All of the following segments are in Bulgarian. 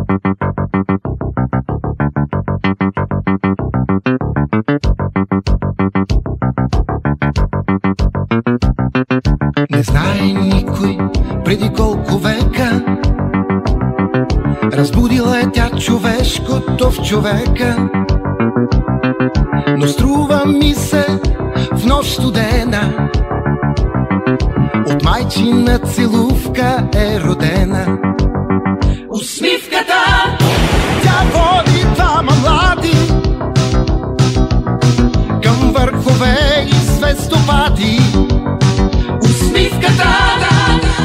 Не знае никой преди колко века разбудила е тя човешкото в човека. Но струва ми се в нощ студена от майчина целувка е родена. Усмивката тя води двама млади към върхове и звездопади. Усмивката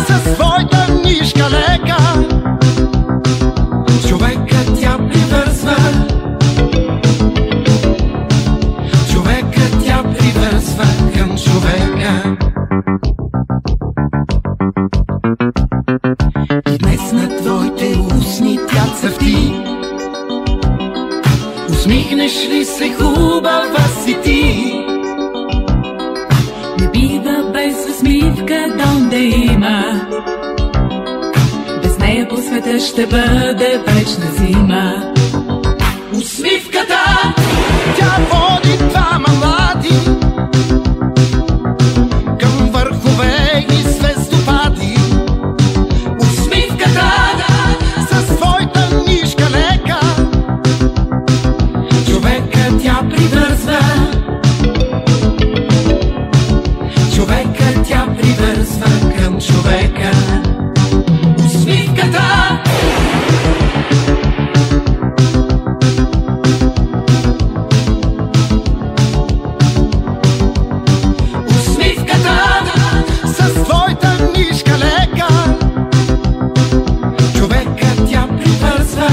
със своята нишка лека човека тя привързва. Човека тя привързва към човека. И днес на твоите устни тя цъфти. Усмихнеш ли се, хубава си ти. Не бива без усмивка дом да има. Без нея по света ще бъде вечна зима. Усмивката тя води двама млади към върхове и звездопади. Усмивката със своята нишка лека човека тя привързва. Човека тя привързва към човека. Усмивката със своята нишка лека човека тя привързва.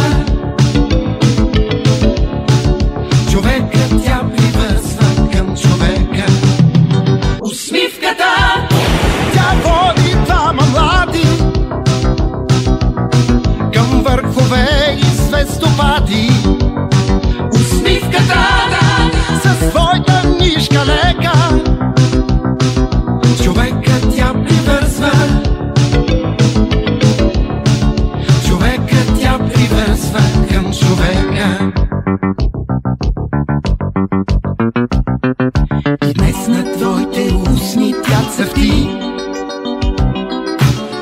Човека тя привързва към човека. Усмивката тя води двама млади към върхове и звездопади. Усмивката със своята нишка лека човека тя привързва. Човека тя привързва към човека. И днес на твоите устни тя цъфти.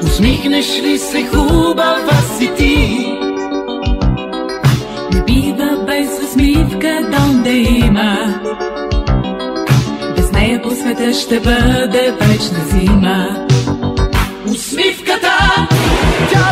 Усмихнеш ли се, хубава си ти. Не бива без усмивка дом да има. Без нея по света ще бъде вечна зима. Усмивката тя